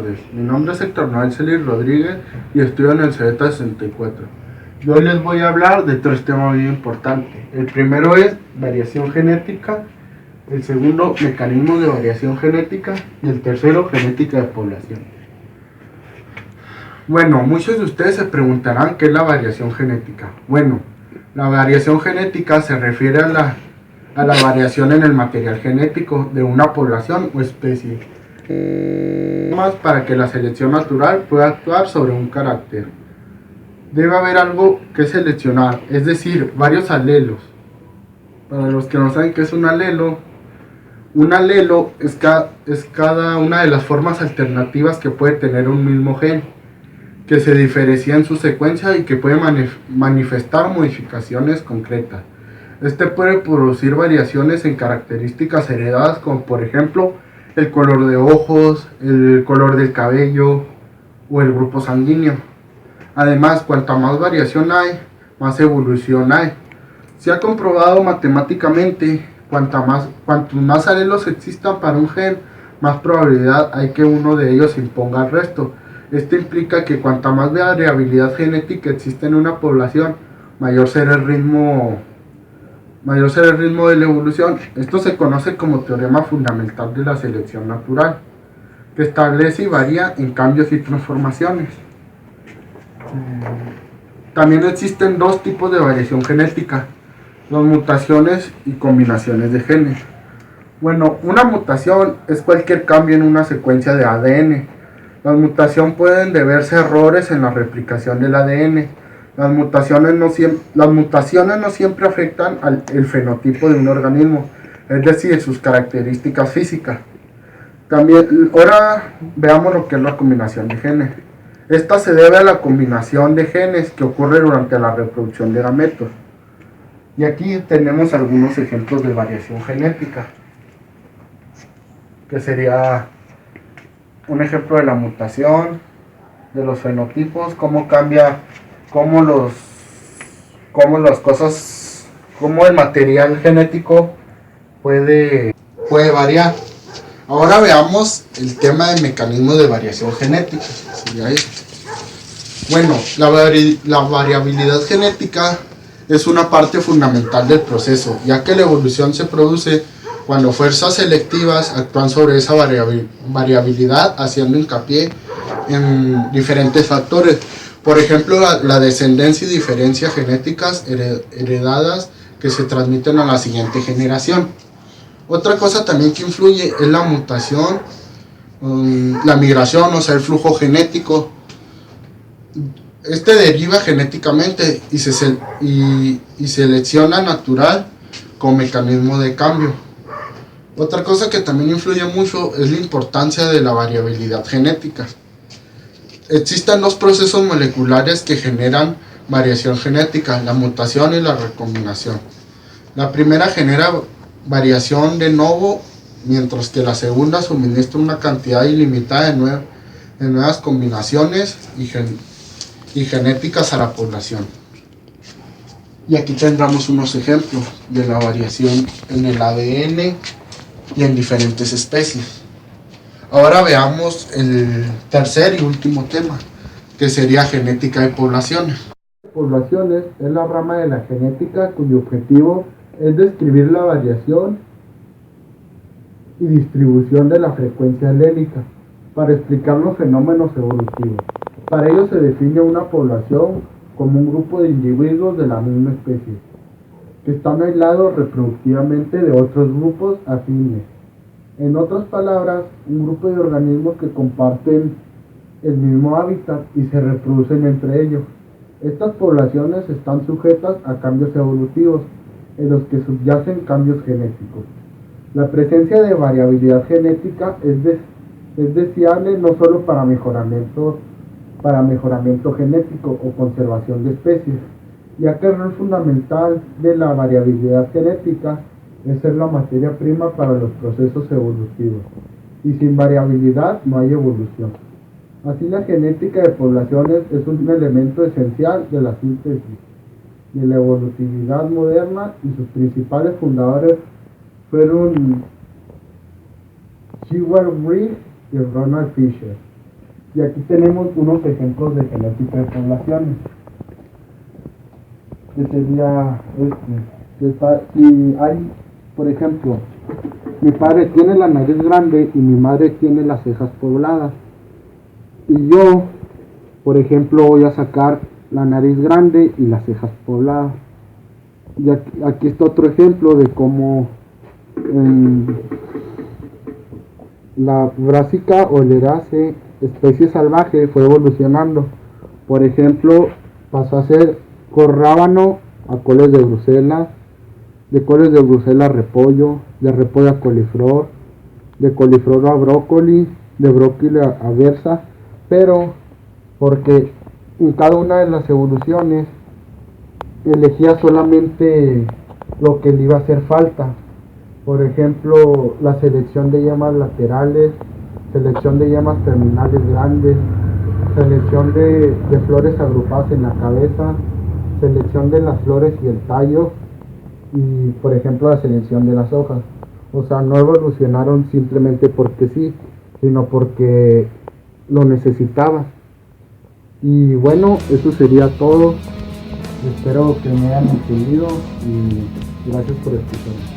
tardes, mi nombre es Héctor Noel Celis Rodríguez y estudio en el CEDETA 64. Y hoy les voy a hablar de tres temas muy importantes. El primero es variación genética, el segundo mecanismos de variación genética y el tercero genética de población. Bueno, muchos de ustedes se preguntarán qué es la variación genética. Bueno, la variación genética se refiere a la variación en el material genético de una población o especie, más para que la selección natural pueda actuar sobre un carácter. Debe haber algo que seleccionar, es decir, varios alelos. Para los que no saben qué es un alelo es cada una de las formas alternativas que puede tener un mismo gen, que se diferencia en su secuencia y que puede manifestar modificaciones concretas. Este puede producir variaciones en características heredadas, como por ejemplo el color de ojos, el color del cabello o el grupo sanguíneo. Además, cuanta más variación hay, más evolución hay. Se ha comprobado matemáticamente, cuantos más alelos existan para un gen, más probabilidad hay que uno de ellos imponga al resto. Esto implica que cuanta más variabilidad genética existe en una población, mayor será el ritmo de la evolución. Esto se conoce como teorema fundamental de la selección natural, que establece y varía en cambios y transformaciones. También existen dos tipos de variación genética: las mutaciones y combinaciones de genes. Bueno, una mutación es cualquier cambio en una secuencia de ADN. Las mutaciones pueden deberse a errores en la replicación del ADN. Las mutaciones no siempre afectan el fenotipo de un organismo, es decir, sus características físicas. También, ahora veamos lo que es la combinación de genes. Esta se debe a la combinación de genes que ocurre durante la reproducción de gametos. Y aquí tenemos algunos ejemplos de variación genética, que sería un ejemplo de la mutación, de los fenotipos, cómo el material genético puede variar. Ahora veamos el tema del mecanismo de variación genética. Sería este. Bueno, la variabilidad genética es una parte fundamental del proceso, ya que la evolución se produce cuando fuerzas selectivas actúan sobre esa variabilidad, haciendo hincapié en diferentes factores. Por ejemplo, la descendencia y diferencias genéticas heredadas que se transmiten a la siguiente generación. Otra cosa también que influye es la mutación, la migración, o sea, el flujo genético. Este deriva genéticamente y selecciona natural como mecanismo de cambio. Otra cosa que también influye mucho es la importancia de la variabilidad genética. Existen dos procesos moleculares que generan variación genética: la mutación y la recombinación. La primera genera variación de novo, mientras que la segunda suministra una cantidad ilimitada de nuevas combinaciones y genéticas a la población. Y aquí tendremos unos ejemplos de la variación en el ADN y en diferentes especies. Ahora veamos el tercer y último tema, que sería genética de poblaciones. Poblaciones es la rama de la genética cuyo objetivo es describir la variación y distribución de la frecuencia alélica para explicar los fenómenos evolutivos. Para ello se define una población como un grupo de individuos de la misma especie, que están aislados reproductivamente de otros grupos afines. En otras palabras, un grupo de organismos que comparten el mismo hábitat y se reproducen entre ellos. Estas poblaciones están sujetas a cambios evolutivos, en los que subyacen cambios genéticos. La presencia de variabilidad genética es deseable no solo para mejoramiento genético o conservación de especies, ya que el rol fundamental de la variabilidad genética es ser la materia prima para los procesos evolutivos, y sin variabilidad no hay evolución. Así, la genética de poblaciones es un elemento esencial de la síntesis de la evolutividad moderna, y sus principales fundadores fueron Seward Briggs y Ronald Fisher. Y aquí tenemos unos ejemplos de genótipo de poblaciones. Que sería si hay, por ejemplo, mi padre tiene la nariz grande y mi madre tiene las cejas pobladas. Y yo, por ejemplo, voy a sacar la nariz grande y las cejas pobladas. Y aquí está otro ejemplo de cómo la Brásica oleracea, especie salvaje, fue evolucionando. Por ejemplo, pasó a ser corrábano a coles de Bruselas, de coles de Bruselas a repollo, de repollo a coliflor, de coliflor a brócoli, de brócoli a berza, pero porque en cada una de las evoluciones elegía solamente lo que le iba a hacer falta. Por ejemplo, la selección de yemas laterales, selección de yemas terminales grandes, selección de flores agrupadas en la cabeza, selección de las flores y el tallo, y por ejemplo la selección de las hojas. O sea, no evolucionaron simplemente porque sí, sino porque lo necesitaba. Y bueno, eso sería todo. Espero que me hayan entendido y gracias por escuchar.